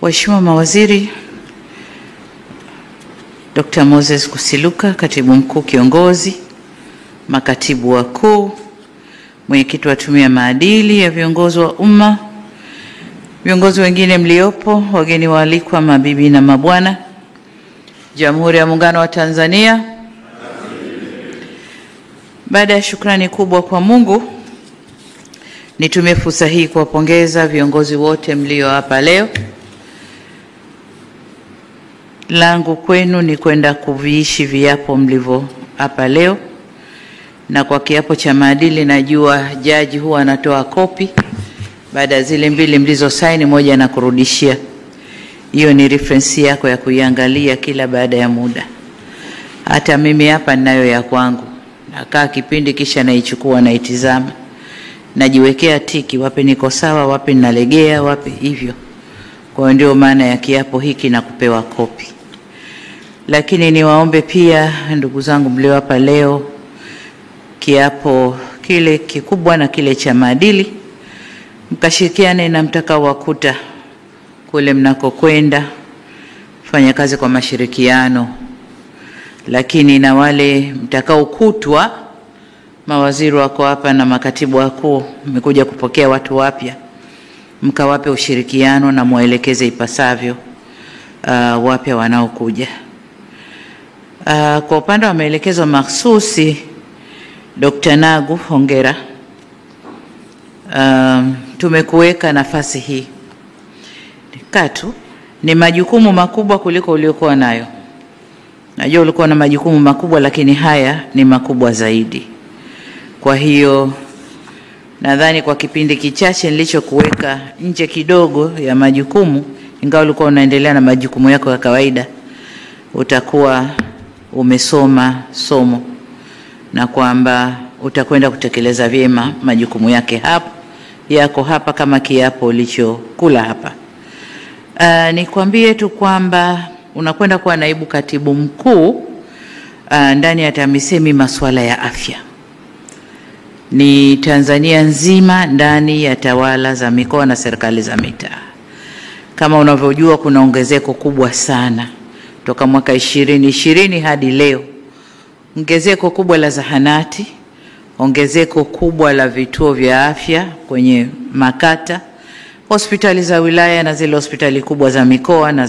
Waheshimiwa mawaziri, Dr. Moses Kusiluka, Katibu Mkuu Kiongozi, makatibu wakuu, mwenyekiti wa Tume ya Maadili ya Viongozi wa Umma, viongozi wengine mliopo, wageni waalikwa, mabibi na mabwana, Jamhuri ya Muungano wa Tanzania. Baada ya shukrani kubwa kwa Mungu, nitumie fursa hii kuwapongeza viongozi wote mlio hapa leo. Langu kwenu ni kwenda kuviishi viapo mlivyo hapa leo, na kwa kiapo cha maadili najua jaji huwa anatoa kopi baada ya zile mbili mlizo saini, moja na kurudishia. Hiyo ni reference yako ya kuiangalia kila baada ya muda. Hata mimi hapa ninayo ya kwangu, nakaa kipindi kisha naichukua na itizama, najiwekea tiki, wapi niko sawa, wapi nalegea, wapi hivyo. Kwa ndio maana ya kiapo hiki na kupewa kopi. Lakini niwaombe pia ndugu zangu mlio hapa leo, kiapo kile kikubwa na kile cha maadili, mkashirikiane na mtakao wakuta kule mnakokwenda, fanya kazi kwa mashirikiano. Lakini na wale mtakao kutwa, mawaziri wako hapa na makatibu wakuu, mmekuja kupokea watu wapya, mkawape ushirikiano na muelekeze ipasavyo wapya wanaokuja. Kwa upande wa maelekezo mahsusi, Dr. Nagu, hongera. Tumekuweka nafasi hii. Katu, ni majukumu makubwa kuliko uliokuwa nayo. Najua ulikuwa na majukumu makubwa, lakini haya ni makubwa zaidi. Kwa hiyo nadhani kwa kipindi kichache nilichokuweka nje kidogo ya majukumu, ingawa ulikuwa unaendelea na majukumu yako ya kawaida, utakuwa umesoma somo na kwamba utakwenda kutekeleza vyema majukumu yako hapa kama kiapo ulichokula hapa. Nikwambie tu kwamba unakwenda kuwa naibu katibu mkuu ndani ya TAMISEMI masuala ya afya. Ni Tanzania nzima ndani ya tawala za mikoa na serikali za mitaa. Kama unavyojua kuna ongezeko kubwa sana toka mwaka 2020 hadi leo. Ongezeko kubwa la zahanati, ongezeko kubwa la vituo vya afya kwenye makata, hospitali za wilaya na zile hospitali kubwa za mikoa na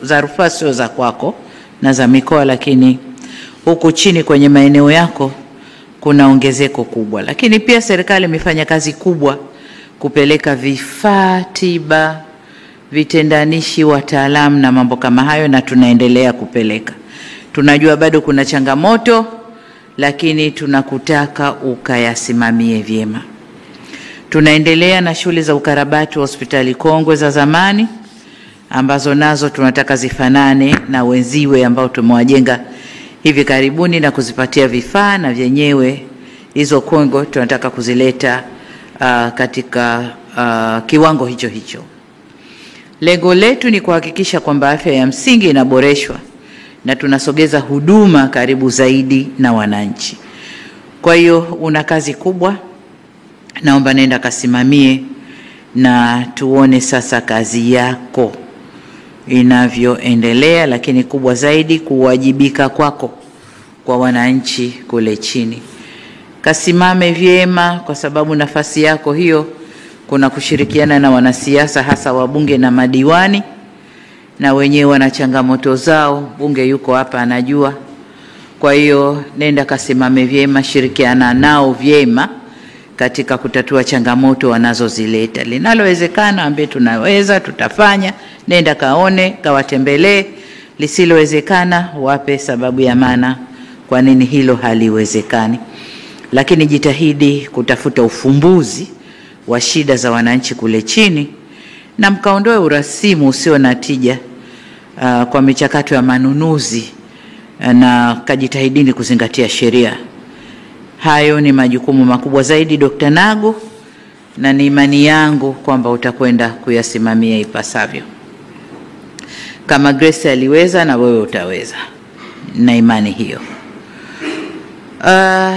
za rufaa, sio za kwako, na za mikoa, lakini huku chini kwenye maeneo yako kuna ongezeko kubwa. Lakini pia serikali imefanya kazi kubwa kupeleka vifaa tiba, vitendanishi, wataalamu na mambo kama hayo, na tunaendelea kupeleka. Tunajua bado kuna changamoto, lakini tunakutaka ukayasimamie vyema. Tunaendelea na shughuli za ukarabati wa hospitali kongwe za zamani, ambazo nazo tunataka zifanane na wenziwe ambao tumewajenga hivi karibuni na kuzipatia vifaa, na vyenyewe hizo kongwe tunataka kuzileta katika kiwango hicho hicho. Lengo letu ni kuhakikisha kwamba afya ya msingi inaboreshwa na tunasogeza huduma karibu zaidi na wananchi. Kwa hiyo una kazi kubwa, naomba nenda kasimamie na tuone sasa kazi yako inavyoendelea, lakini kubwa zaidi kuwajibika kwako kwa wananchi kule chini. Kasimame vyema, kwa sababu nafasi yako hiyo kuna kushirikiana na wanasiasa, hasa wabunge na madiwani, na wenyewe wana changamoto zao. Bunge yuko hapa anajua. Kwa hiyo nenda kasimame vyema, shirikiana nao vyema katika kutatua changamoto wanazozileta. Linalowezekana ambaye tunaweza tutafanya, nenda kaone, kawatembelee. Lisilowezekana wape sababu ya maana kwa nini hilo haliwezekani. Lakini jitahidi kutafuta ufumbuzi wa shida za wananchi kule chini, na mkaondoe urasimu usio na tija kwa michakato ya manunuzi, na kajitahidini kuzingatia sheria. Hayo ni majukumu makubwa zaidi, Dr. Nagu, na ni imani yangu kwamba utakwenda kuyasimamia ipasavyo. Kama Grace aliweza, na wewe utaweza, na imani hiyo.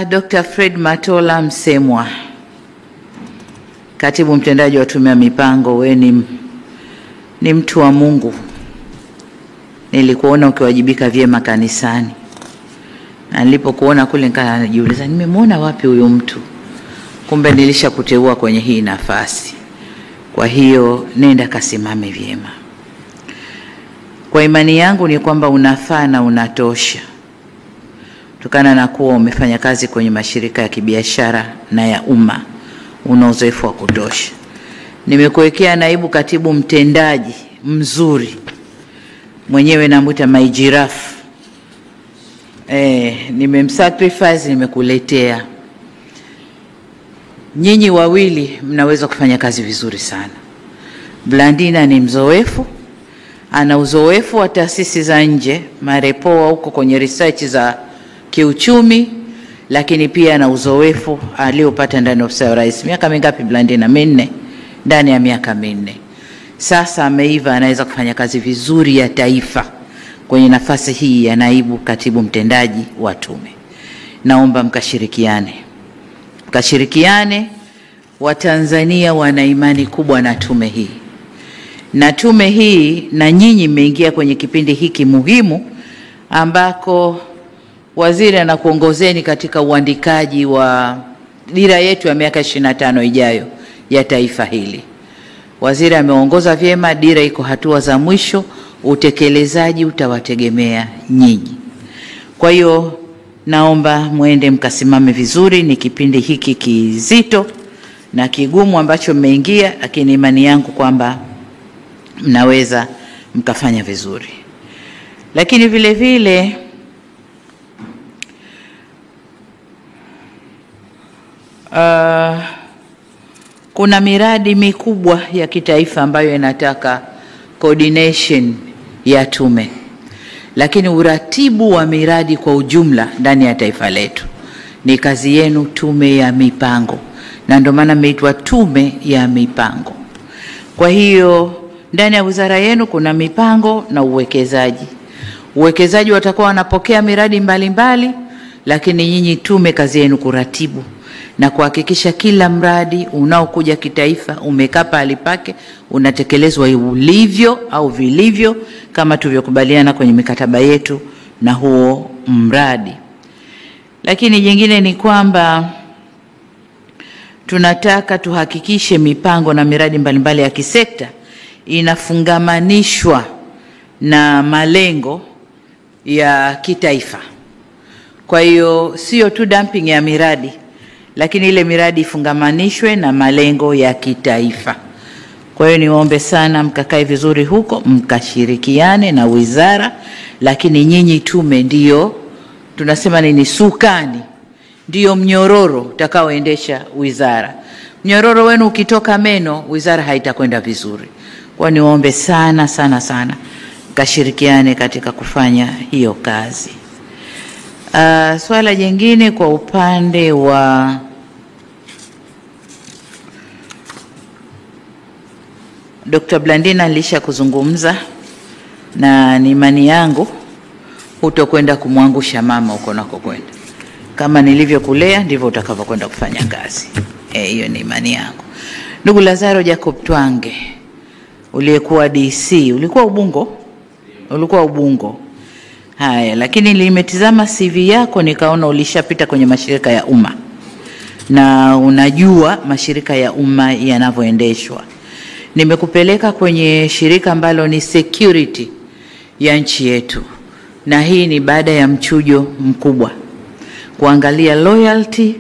Dr. Fred Matola Msemwa, Katibu Mtendaji wa Tume ya Mipango, wewe ni ni mtu wa Mungu. Nilikuona ukiwajibika vyema kanisani. Na nilipokuona kule nikajiuliza nimemwona wapi huyu mtu? Kumbe nilishakuteua kwenye hii nafasi. Kwa hiyo nenda kasimame vyema. Kwa imani yangu ni kwamba unafaa na unatosha. Kutokana na kuwa umefanya kazi kwenye mashirika ya kibiashara na ya umma, una uzoefu wa kutosha. Nimekuwekea naibu katibu mtendaji mzuri. Mwenyewe namuita my giraffe. Nimemsacrifice, nimekuletea. Nyinyi wawili mnaweza kufanya kazi vizuri sana. Blandina ni mzoefu, ana uzoefu wa taasisi za nje, marepoa huko kwenye research za kiuchumi, lakini pia ana uzoefu aliopata ndani ya ofisi ya Rais. Miaka mingapi Blandina? 4. Ndani ya miaka 4. Sasa ameiva, anaweza kufanya kazi vizuri ya taifa kwenye nafasi hii ya naibu katibu mtendaji wa tume. Naomba mkashirikiane. Mkashirikiane. Watanzania wana imani kubwa na tume hii. Na tume hii, na nyinyi mmeingia kwenye kipindi hiki muhimu ambako waziri anakuongozeni katika uandikaji wa dira yetu ya miaka 25 ijayo ya taifa hili. Waziri ameongoza vyema, dira iko hatua za mwisho, utekelezaji utawategemea nyinyi. Kwa hiyo naomba muende mkasimame vizuri. Ni kipindi hiki kizito na kigumu ambacho mmeingia, lakini imani yangu kwamba mnaweza mkafanya vizuri. Lakini vile vile kuna miradi mikubwa ya kitaifa ambayo inataka coordination ya tume. Lakini uratibu wa miradi kwa ujumla ndani ya taifa letu ni kazi yenu, tume ya mipango. Na ndio maana imeitwa tume ya mipango. Kwa hiyo ndani ya wizara yenu kuna mipango na uwekezaji. Uwekezaji watakuwa wanapokea miradi mbalimbali, lakini nyinyi tume kazi yenu kuratibu na kuhakikisha kila mradi unaokuja kitaifa umekaa pale pake, unatekelezwa ulivyo au vilivyo kama tulivyokubaliana kwenye mikataba yetu na huo mradi. Lakini jingine ni kwamba tunataka tuhakikishe mipango na miradi mbalimbali ya kisekta inafungamanishwa na malengo ya kitaifa. Kwa hiyo sio tu dumping ya miradi, lakini ile miradi ifungamanishwe na malengo ya kitaifa. Kwa hiyo niwaombe sana mkakae vizuri huko, mkashirikiane na wizara, lakini nyinyi tume ndio tunasema nini, sukani, ndio mnyororo utakaoendesha wizara. Mnyororo wenu ukitoka meno, wizara haitakwenda vizuri. Kwa niwaombe sana sana sana mkashirikiane katika kufanya hiyo kazi. Swala jingine kwa upande wa Dr. Blandina alisha kuzungumza, na ni imani yangu hutokwenda kumwangusha mama uko nako kwenda. Kama nilivyokulea ndivyo utakavyokwenda kufanya kazi. Hiyo ni imani yangu. Ndugu Lazaro Jacob Twange, uliyekuwa DC, ulikuwa Ubungo. Haya, lakini nimetizama CV yako nikaona ulishapita kwenye mashirika ya umma. Na unajua mashirika ya umma yanavyoendeshwa. Nimekupeleka kwenye shirika ambalo ni security ya nchi yetu. Na hii ni baada ya mchujo mkubwa. Kuangalia loyalty,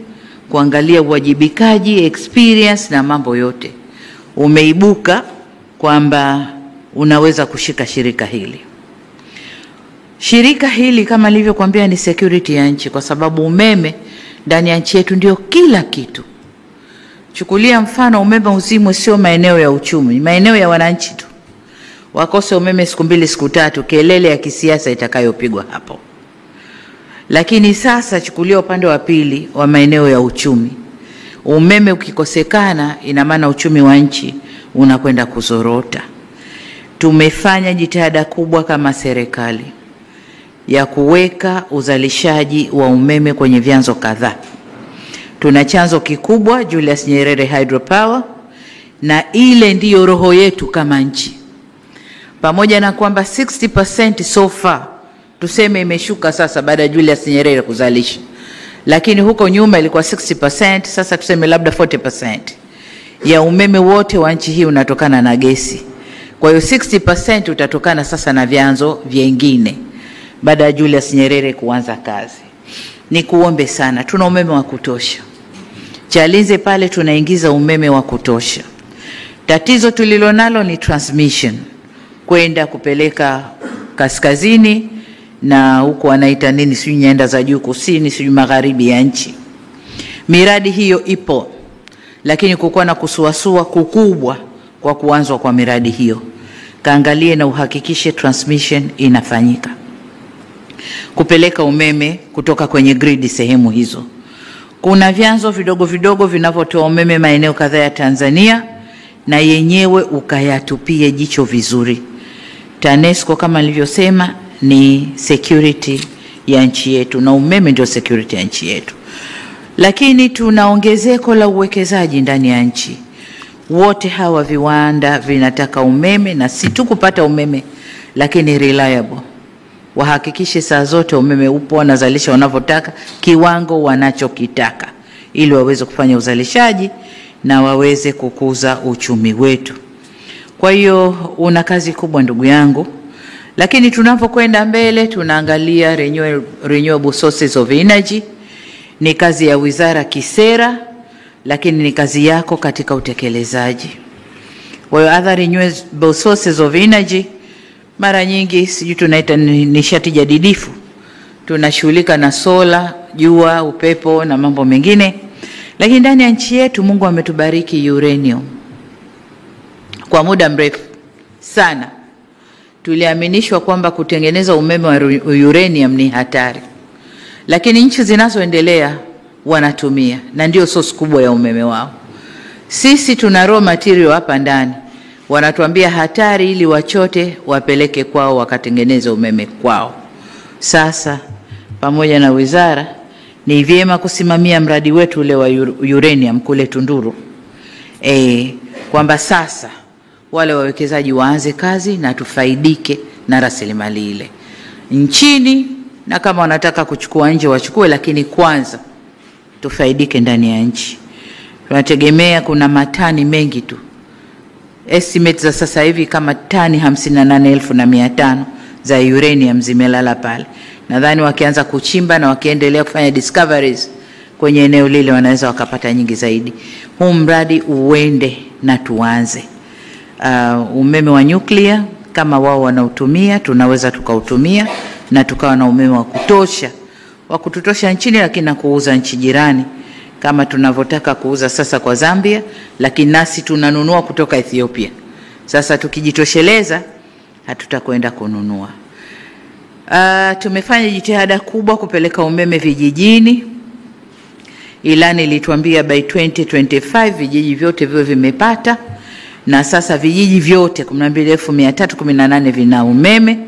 kuangalia uwajibikaji, experience na mambo yote. Umeibuka kwamba unaweza kushika shirika hili. Shirika hili kama nilivyokuambia ni security ya nchi, kwa sababu umeme ndani ya nchi yetu ndio kila kitu. Chukulia mfano, umeme uzimwe sio maeneo ya uchumi, maeneo ya wananchi tu. Wakose umeme siku 2 siku 3, kelele ya kisiasa itakayopigwa hapo. Lakini sasa chukulia upande wa pili wa maeneo ya uchumi. Umeme ukikosekana, ina maana uchumi wa nchi unakwenda kuzorota. Tumefanya jitihada kubwa kama serikali ya kuweka uzalishaji wa umeme kwenye vyanzo kadhaa. Tuna chanzo kikubwa Julius Nyerere Hydropower, na ile ndiyo roho yetu kama nchi. pamoja na kwamba 60% so far tuseme imeshuka sasa baada ya Julius Nyerere kuzalisha, lakini huko nyuma ilikuwa 60%, sasa tuseme labda 40% ya umeme wote wa nchi hii unatokana na gesi. Kwa hiyo 60% utatokana sasa na vyanzo vingine baada ya Julius Nyerere kuanza kazi. Ni kuombe sana, tuna umeme wa kutosha. Chalinze pale tunaingiza umeme wa kutosha. Tatizo tulilonalo ni transmission, kwenda kupeleka kaskazini na huko wanaita nini, sijui nyanda za juu kusini, sijui magharibi ya nchi. Miradi hiyo ipo, lakini kukuwa na kusuasua kukubwa kwa kuanzwa kwa miradi hiyo. Kaangalie na uhakikishe transmission inafanyika, kupeleka umeme kutoka kwenye grid sehemu hizo. Kuna vyanzo vidogo vidogo vinavyotoa umeme maeneo kadhaa ya Tanzania, na yenyewe ukayatupie jicho vizuri. TANESCO kama nilivyosema ni security ya nchi yetu, na umeme ndio security ya nchi yetu. Lakini tuna ongezeko la uwekezaji ndani ya nchi. Wote hawa viwanda vinataka umeme, na si tu kupata umeme lakini reliable. Wahakikishe saa zote umeme upo, wanazalisha wanavyotaka, kiwango wanachokitaka, ili waweze kufanya uzalishaji na waweze kukuza uchumi wetu. Kwa hiyo una kazi kubwa ndugu yangu, lakini tunapokwenda mbele tunaangalia renewable sources of energy. Ni kazi ya wizara kisera, lakini ni kazi yako katika utekelezaji. Kwa hiyo other renewable sources of energy mara nyingi sijui tunaita nishati jadidifu. Tunashughulika na sola, jua, upepo na mambo mengine. Lakini ndani ya nchi yetu Mungu ametubariki uranium. Kwa muda mrefu sana tuliaminishwa kwamba kutengeneza umeme wa uranium ni hatari. Lakini nchi zinazoendelea wanatumia, na ndio source kubwa ya umeme wao. Sisi tuna raw material hapa ndani, wanatuambia hatari, ili wachote wapeleke kwao wakatengeneze umeme kwao. Sasa pamoja na wizara ni vyema kusimamia mradi wetu ule wa uranium kule Tunduru, kwamba sasa wale wawekezaji waanze kazi na tufaidike na rasilimali ile nchini, na kama wanataka kuchukua nje wachukue, lakini kwanza tufaidike ndani ya nchi. Tunategemea kuna matani mengi tu. Estimates za sasa hivi kama tani 58,500 za uranium zimelala pale. Nadhani wakianza kuchimba na wakiendelea kufanya discoveries kwenye eneo lile wanaweza wakapata nyingi zaidi. Huu mradi uende na tuanze. Umeme wa nuclear kama wao wanautumia, tunaweza tukautumia na tukawa na umeme wa kutosha nchini, lakini na kuuza nchi jirani kama tunavyotaka kuuza sasa kwa Zambia, lakini nasi tunanunua kutoka Ethiopia. Sasa tukijitosheleza hatutakwenda kununua. Tumefanya jitihada kubwa kupeleka umeme vijijini. Ilani ilituambia by 2025 vijiji vyote viwe vimepata, na sasa vijiji vyote 12,318 vina umeme.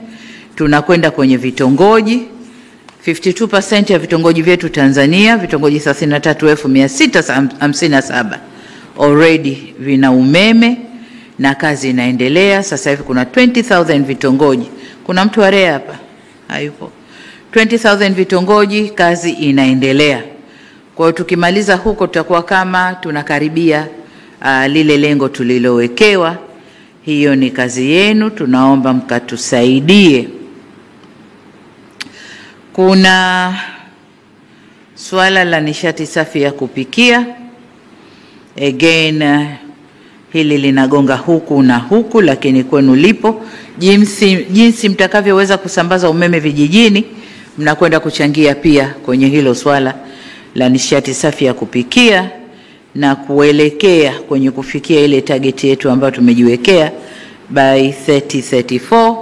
Tunakwenda kwenye vitongoji. 52% ya vitongoji vyetu Tanzania, vitongoji 33,657 already vina umeme, na kazi inaendelea. Sasa hivi kuna 20,000 vitongoji. Kuna mtu wa REA hapa? Hayupo. 20,000 vitongoji, kazi inaendelea. Kwa hiyo tukimaliza huko tutakuwa kama tunakaribia lile lengo tulilowekewa. Hiyo ni kazi yenu, tunaomba mkatusaidie. Kuna swala la nishati safi ya kupikia. Again, hili linagonga huku na huku, lakini kwenu lipo. Jinsi mtakavyoweza kusambaza umeme vijijini, mnakwenda kuchangia pia kwenye hilo swala la nishati safi ya kupikia, na kuelekea kwenye kufikia ile target yetu ambayo tumejiwekea by 2034.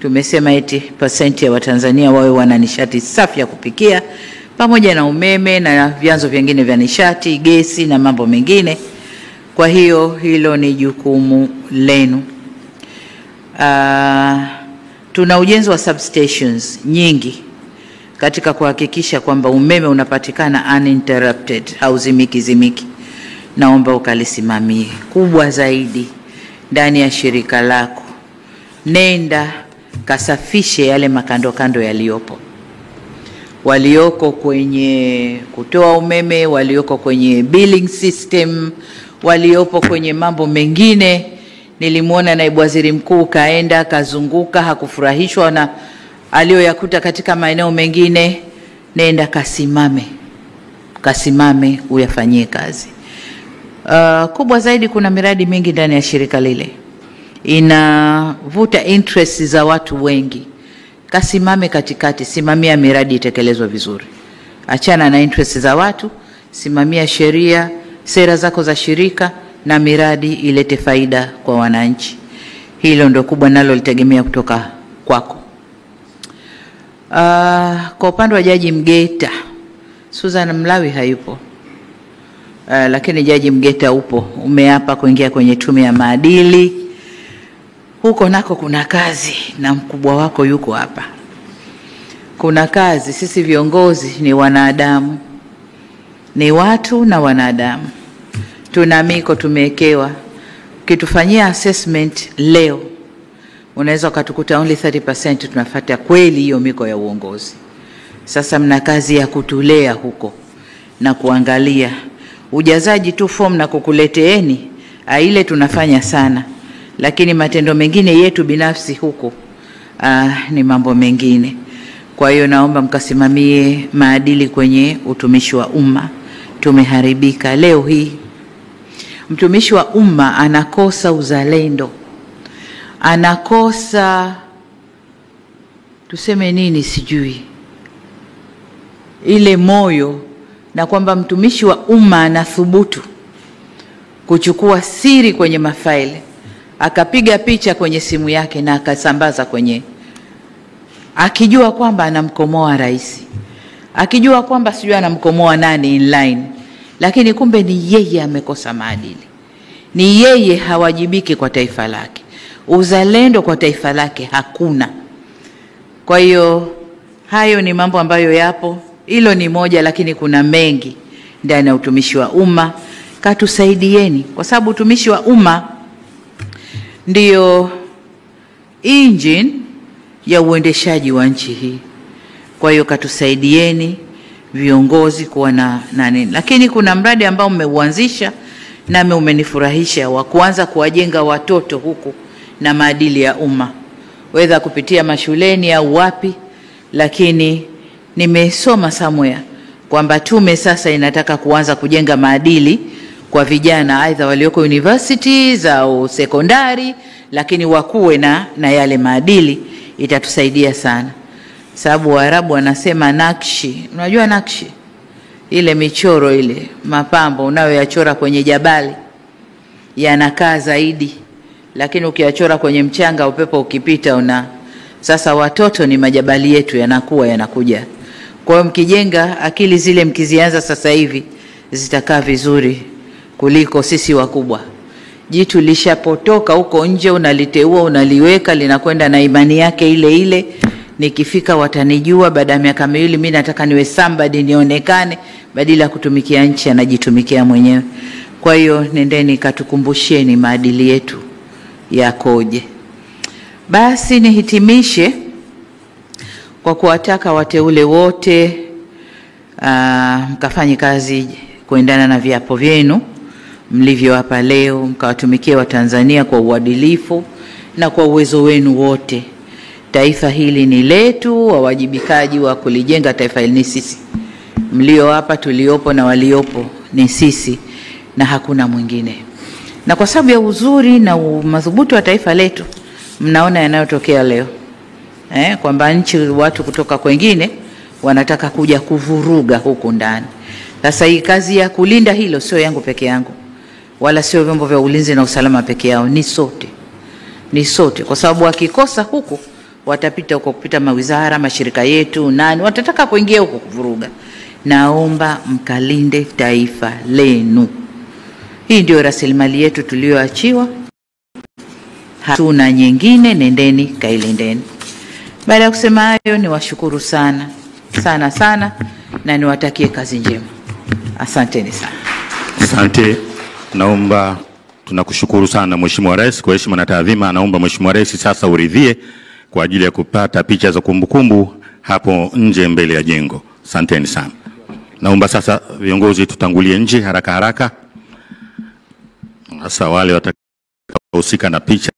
Tumesema 80% ya Watanzania wawe wana nishati safi ya kupikia, pamoja na umeme na vyanzo vingine vya nishati, gesi na mambo mengine. Kwa hiyo hilo ni jukumu lenu. Tuna ujenzi wa substations nyingi katika kuhakikisha kwamba umeme unapatikana uninterrupted, hauzimiki. Naomba ukalisimamie. Kubwa zaidi ndani ya shirika lako, nenda kasafishe yale makando kando yaliyopo, walioko kwenye kutoa umeme, walioko kwenye billing system, waliopo kwenye mambo mengine. Nilimuona naibu waziri mkuu kaenda kazunguka, hakufurahishwa na aliyoyakuta katika maeneo mengine. Nenda kasimame uyafanyie kazi. Kubwa zaidi, kuna miradi mingi ndani ya shirika lile inavuta interest za watu wengi. Kasimame katikati, simamia miradi itekelezwe vizuri. Achana na interest za watu, simamia sheria, sera zako za shirika na miradi ilete faida kwa wananchi. Hilo ndo kubwa nalo litegemea kutoka kwako. Kwa upande wa Jaji Mgeta, Susan Mlawi hayupo. Lakini Jaji Mgeta upo, umeapa kuingia kwenye tume ya maadili. Huko nako kuna kazi na mkubwa wako yuko hapa. Kuna kazi, sisi viongozi ni wanadamu. Ni watu na wanadamu. Tuna miko tumewekewa. Ukitufanyia assessment leo, unaweza ukatukuta only 30% tunafuata kweli hiyo miko ya uongozi. Sasa mna kazi ya kutulea huko na kuangalia ujazaji tu form na kukuleteeni, ile tunafanya sana, lakini matendo mengine yetu binafsi huko ni mambo mengine. Kwa hiyo naomba mkasimamie maadili kwenye utumishi wa umma. Tumeharibika leo hii. Mtumishi wa umma anakosa uzalendo, anakosa tuseme nini sijui, ile moyo, na kwamba mtumishi wa umma anathubutu kuchukua siri kwenye mafaili, akapiga picha kwenye simu yake na akasambaza kwenye, akijua kwamba anamkomoa rais, akijua kwamba sijui anamkomoa nani inline, lakini kumbe ni yeye amekosa maadili, ni yeye hawajibiki kwa taifa lake, uzalendo kwa taifa lake hakuna. Kwa hiyo hayo ni mambo ambayo yapo. Hilo ni moja, lakini kuna mengi ndani ya utumishi wa umma. Katusaidieni, kwa sababu utumishi wa umma ndio engine ya uendeshaji wa nchi hii. Kwa hiyo katusaidieni viongozi kuwa na nini. Lakini kuna mradi ambao mmeuanzisha na umenifurahisha, wa kuanza kuwajenga watoto huku na maadili ya umma, whether kupitia mashuleni au wapi. Lakini nimesoma somewhere kwamba tume sasa inataka kuanza kujenga maadili kwa vijana, aidha walioko universities au sekondari, lakini wakuwe na yale maadili. Itatusaidia sana, sababu Waarabu wanasema nakshi. Unajua nakshi, ile michoro, ile mapambo unayoyachora kwenye jabali yanakaa zaidi, lakini ukiyachora kwenye mchanga upepo ukipita Sasa watoto ni majabali yetu, yanakuja. Kwa hiyo mkijenga akili zile, mkizianza sasa hivi, zitakaa vizuri kuliko sisi wakubwa. Jitu lishapotoka huko nje, unaliteua, unaliweka, linakwenda na imani yake ile ile. Nikifika watanijua, baada ya miaka miwili mimi nataka niwe somebody, nionekane, badala ya kutumikia nchi anajitumikia mwenyewe. Kwa hiyo nendeni katukumbusheni maadili yetu yakoje. Basi nihitimishe kwa kuwataka wateule wote mkafanye kazi kuendana na viapo vyenu mlivyo hapa leo, mkawatumikie Watanzania kwa uadilifu na kwa uwezo wenu wote. Taifa hili ni letu, wawajibikaji wa kulijenga taifa hili ni sisi. Mlio hapa, tuliopo na waliopo ni sisi na hakuna mwingine. Na kwa sababu ya uzuri na madhubuti wa taifa letu, mnaona yanayotokea leo. Kwamba nchi, watu kutoka kwingine wanataka kuja kuvuruga huku ndani. Sasa hii kazi ya kulinda hilo sio yangu peke yangu, wala sio vyombo vya ulinzi na usalama peke yao, ni sote. Ni sote, kwa sababu wakikosa huku watapita huko, kupita mawizara, mashirika yetu, nani watataka kuingia huko kuvuruga. Naomba mkalinde taifa lenu. Hii ndio rasilimali yetu tulioachiwa, hatuna nyingine. Nendeni kailindeni. Baada ya kusema hayo, niwashukuru sana sana sana na niwatakie kazi njema. Asanteni sana. Asante. Naomba Tunakushukuru sana Mheshimiwa Rais. Kwa heshima na taadhima, anaomba Mheshimiwa Rais sasa uridhie kwa ajili ya kupata picha za kumbukumbu hapo nje mbele ya jengo. Asanteni sana. Naomba sasa viongozi tutangulie nje haraka haraka. Sasa wale watakaohusika na picha